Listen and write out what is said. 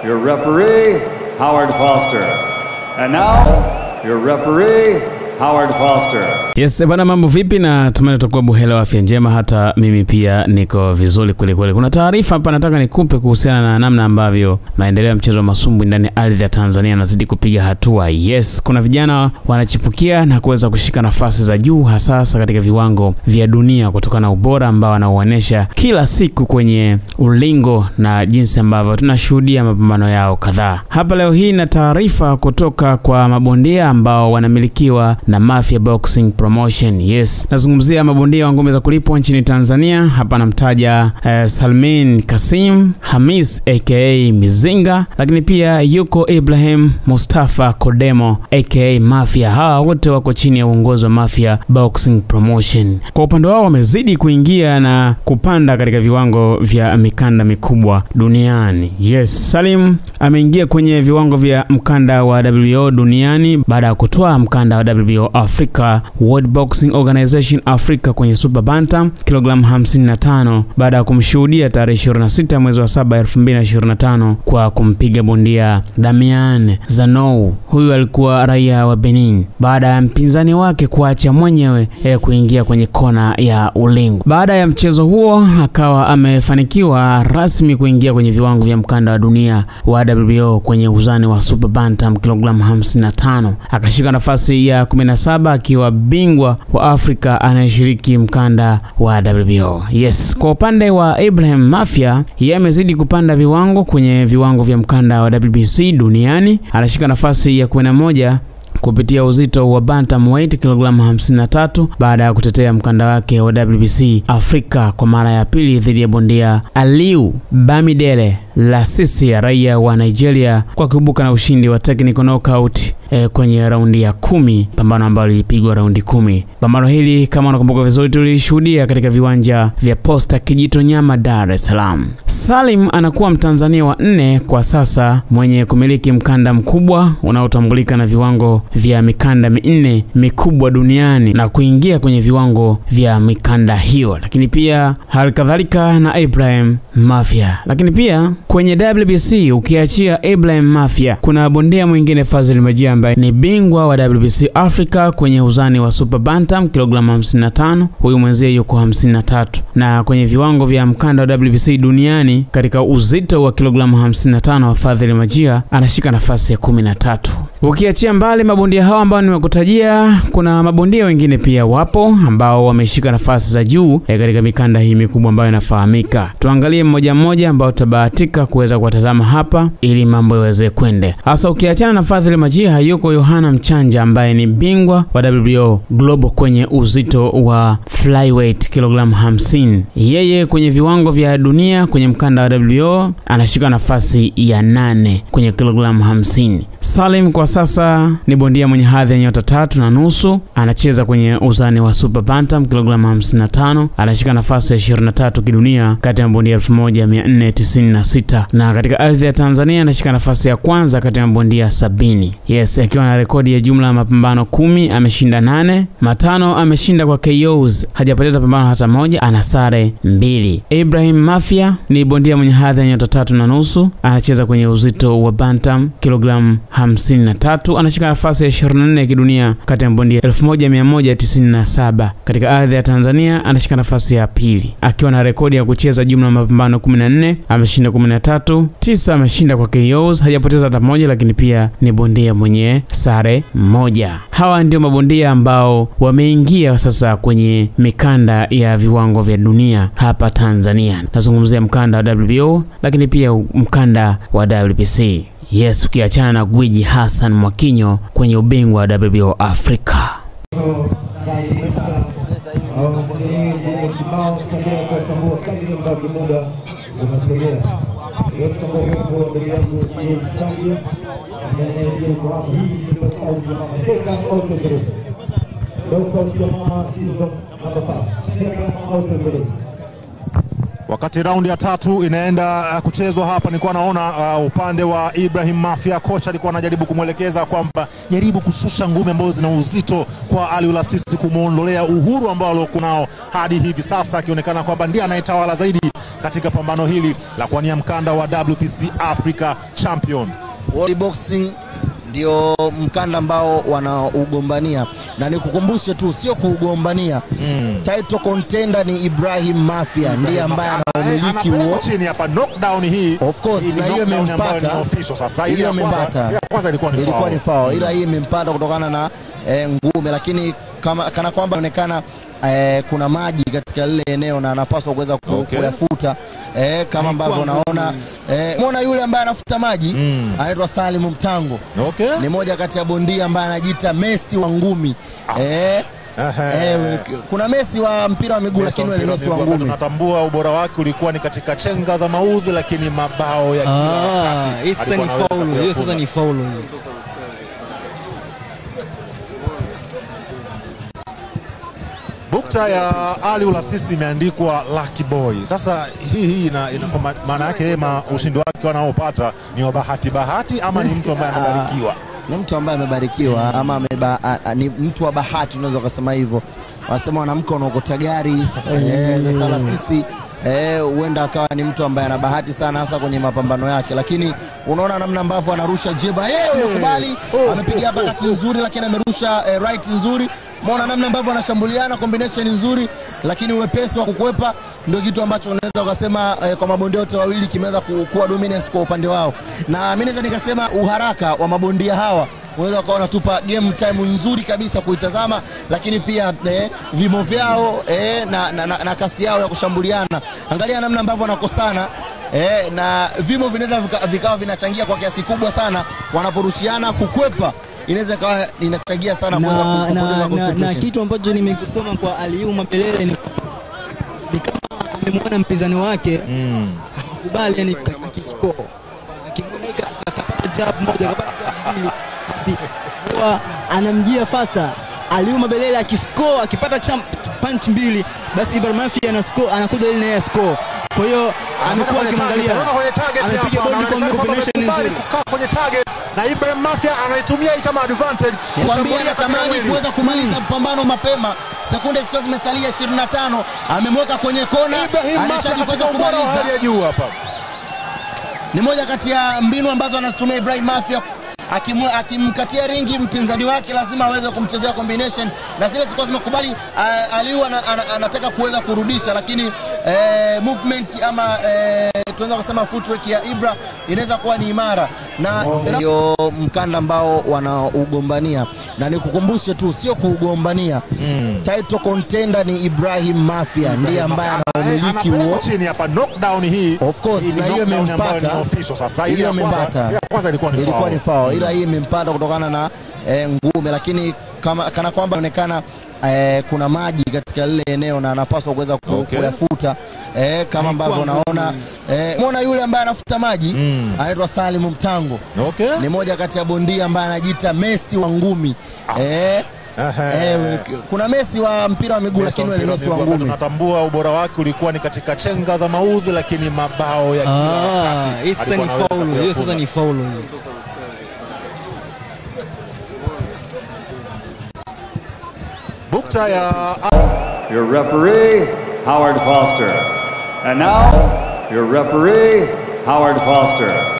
your referee, Howard Foster. And now, your referee, Howard Foster. Yes, bana, mambo vipi? Na tumani tutakuwa buheri wa afya njema. Hata mimi pia niko vizuri kweli kweli. Kuna taarifa hapa nataka nikupe kuhusiana na namna ambavyo maendeleo ya mchezo wa masumbwi ndani ya ardhi ya Tanzania yanazidi kupiga hatua. Yes, kuna vijana wanachipukia na kuweza kushika nafasi za juu hasa katika viwango vya dunia kutokana na ubora ambao wanaoonyesha kila siku kwenye ulingo na jinsi ambavyo tunashuhudia mapambano yao kadhaa. Hapa leo hii na taarifa kutoka kwa mabondia ambao wanamilikiwa na Mafia Boxing Promotion. Yes, nazungumzia mabondia wa ngome za kulipwa nchini Tanzania. Hapa namtaja Salmin Kasim Hamis aka Mizinga, lakini pia yuko Ibrahim Mustafa Kodemo aka Mafia. Hawa wote wako chini ya uongozi wa Mafia Boxing Promotion. Kwa upande wao wamezidi kuingia na kupanda katika viwango vya mikanda mikubwa duniani. Yes, Salim ameingia kwenye viwango vya mkanda wa WBO duniani baada ya kutoa mkanda wa WBO Africa World Boxing Organization Africa kwenye Super Bantam kilogramu 55 baada ya kumshuhudia tarehe 26 mwezi wa 7 2025 kwa kumpiga bondia Damian Zanou. Huyu alikuwa raia wa Benin baada ya mpinzani wake kuacha mwenyewe kuingia kwenye kona ya ulingo. Baada ya mchezo huo akawa amefanikiwa rasmi kuingia kwenye viwango vya mkanda wa dunia wa WBO kwenye uzani wa Super Bantam kilogramu 55. Akashika nafasi ya 17 akiwa bingwa wa Afrika anayeshiriki mkanda wa WBO. Yes, kwa upande wa Ibrahim Mafia, yeye amezidi kupanda viwango kwenye viwango vya mkanda wa WBC duniani. Anashika nafasi ya 11 kupitia uzito wa bantamweight kilogramu 53 baada ya kutetea mkanda wake wa WBC Afrika kwa mara ya pili dhidi ya bondia Aliu Bamidele Lasisi, raia wa Nigeria, kwa kuibuka na ushindi wa technical knockout kwenye raundi ya 10, pambano ambalo lilipigwa raundi 10. Pambano hili kama unakumbuka vizuri tulishuhudia katika viwanja vya Posta Kijitonyama, Dar es Salaam. Salim anakuwa Mtanzania wa 4 kwa sasa mwenye kumiliki mkanda mkubwa unaotambulika na viwango vya mikanda 4 mikubwa duniani na kuingia kwenye viwango vya mikanda hiyo. Lakini pia halikadhalika na Ibrahim Mafia. Lakini pia kwenye WBC ukiachia Ibrahim Mafia, kuna bondia mwingine Fazil Majia ambaye ni bingwa wa WBC Africa kwenye uzani wa Super Bantam kilogramu 55. Huyu mwenzie yuko 53, na kwenye viwango vya mkanda wa WBC duniani katika uzito wa kilogramu 55 wa Fazil Majia anashika nafasi ya 13. Ukiachia mbali mabondia hao ambao nimekutajia, kuna mabondia wengine pia wapo ambao wameshika nafasi za juu katika mikanda hii mikubwa ambayo inafahamika. Tuangalie mmoja mmoja ambao tutabahatika kuweza kuwatazama hapa ili mambo yaweze kwende. Hasa ukiachana na Fazil Majia, yuko Yohana Mchanja ambaye ni bingwa wa WBO Global kwenye uzito wa flyweight kilogramu 50. Yeye kwenye viwango vya dunia kwenye mkanda wa WBO anashika nafasi ya 8 kwenye kilogramu 50. Salim kwa sasa ni bondia mwenye hadhi ya nyota 3.5, anacheza kwenye uzani wa Super Bantam kilogramu 55, anashika nafasi ya 23 kidunia kati ya bondia 1496, na katika ardhi ya Tanzania anashika nafasi ya kwanza kati ya bondia 70. Yes, akiwa na rekodi ya jumla ya mapambano 10, ameshinda 8, 5 ameshinda kwa KOs, hajapoteza pambano hata moja, ana sare 2. Ibrahim Mafia ni bondia mwenye hadhi ya nyota 3.5, anacheza kwenye uzito wa Bantam kilogramu 53, anashika nafasi ya 24 kidunia kati ya bondia 1197. Katika ardhi ya Tanzania anashika nafasi ya 2 akiwa na rekodi ya kucheza jumla mapambano 14, ameshinda 13, 9 ameshinda kwa KOs, hajapoteza hata moja, lakini pia ni bondia mwenye sare 1. Hawa ndio mabondia ambao wameingia sasa kwenye mikanda ya viwango vya dunia hapa Tanzania. Nazungumzia mkanda wa WBO lakini pia mkanda wa WBC. Yes, ukiachana na gwiji Hassan Mwakinyo kwenye ubingwa wa WBO Afrika. Wakati raundi ya 3 inaenda kuchezwa hapa, nilikuwa naona upande wa Ibrahim Mafia, kocha alikuwa anajaribu kumwelekeza kwamba jaribu kushusha ngumi ambazo zina uzito kwa Ali Lasisi, kumuondolea uhuru ambao alikuwa nao hadi hivi sasa, akionekana kwamba ndiye anayetawala zaidi katika pambano hili la kuwania mkanda wa WBC Africa Champion. World Boxing ndio mkanda ambao wanaugombania, na nikukumbushe tu sio kuugombania. Title contender ni Ibrahim Mafia, ndiye ambaye anaumiliki huo chini hapa. Knockdown hii of course, na hiyo imempata sasa. Hiyo kwanza ilikuwa ni foul, ila hii imempata kutokana na ngume, lakini kana kwamba inaonekana kuna maji katika lile eneo na anapaswa kuweza kuyafuta kama ambavyo unaona. Muona yule ambaye anafuta maji anaitwa Salim Mtango. Ni moja kati ya bondia ambaye anajiita Messi wa ngumi. Kuna Messi wa mpira wa miguu, lakini yule Messi wa ngumi tunatambua ubora wake ulikuwa ni katika chenga za maudhi, lakini mabao ya kila wakati. Hiyo sasa ni faulu. Bukta ya Ali Ulasisi imeandikwa Lucky Boy. Sasa hii ina maana yake ushindi wake wanaopata ni wa bahati ama ni mtu ambaye amebarikiwa? Ni mtu ambaye amebarikiwa ama ni mtu wa bahati, unaweza kusema hivyo. Wanasema wanamke unaokota gari. Sasa Ulasisi huenda akawa ni mtu ambaye ana bahati sana hasa kwenye mapambano yake, lakini unaona namna ambavyo anarusha jeba. Amekubali, amepiga hapa kati nzuri, lakini amerusha right nzuri. Muona namna ambavyo anashambuliana, combination nzuri, lakini uwepesi wa kukwepa ndio kitu ambacho unaweza ukasema kwa mabondia wote wawili kimeweza kuwa dominance kwa upande wao. Na mimi naweza nikasema uharaka wa mabondia hawa unaweza kuona tupa game time nzuri kabisa kuitazama, lakini pia vimo vyao na kasi yao ya kushambuliana. Angalia namna ambavyo wanakosana na vimo vinaweza vikawa vinachangia kwa kiasi kikubwa sana wanaporushiana. Kukwepa inaweza kawa inachangia sana kuweza kupoteza concentration. Na kitu ambacho nimekisoma kwa Aliou Mabelele ni kama amemwona mpinzani wake akubali, yani akiscore akimweka akapata jab moja akapata mbili, basi huwa anamjia faster. Aliou Mabelele akiscore akipata punch mbili, basi Ibrahim Mafia anakuja ile ya score. Kwa hiyo amekuwa akimwangalia, amepiga body combination nzuri kwenye target, na Ibrahim Mafia anaitumia hii kama advantage. Kuambia anatamani kuweza kumaliza pambano mapema, sekunde zikiwa zimesalia 25, amemweka kwenye kona, anahitaji kuweza kumaliza juu hapa. Ni moja kati ya mbinu ambazo anazitumia Ibrahim Mafia. Akimkatia ringi mpinzani wake lazima aweze kumchezea combination, na zile zilikuwa zimekubali. Aliou anataka kuweza kurudisha, lakini movement ama tunaweza kusema footwork ya Ibra inaweza kuwa ni imara, na ndio mkanda ambao wanaugombania. Na nikukumbushe tu sio kuugombania. Title contender ni Ibrahim Mafia, ndiye ambaye anaumiliki huo chini hapa. Knockdown hii of course, na hiyo imempata sasa. Hiyo kwanza ilikuwa ni foul, ila hii imempata kutokana na ngume, lakini kana kwamba inaonekana kuna maji katika lile eneo na anapaswa kuweza kuyafuta kama ambavyo unaona. Muona yule ambaye anafuta maji anaitwa Salim Mtango. Ni moja kati ya bondia ambaye anajiita Messi wa ngumi. Kuna Messi wa mpira wa miguu, lakini yule Messi wa ngumi tunatambua ubora wake ulikuwa ni katika chenga za maudhi, lakini mabao ya kila wakati. Hiyo sasa ni faulu. Bukta ya your referee, Howard Foster. And now, your referee, Howard Foster.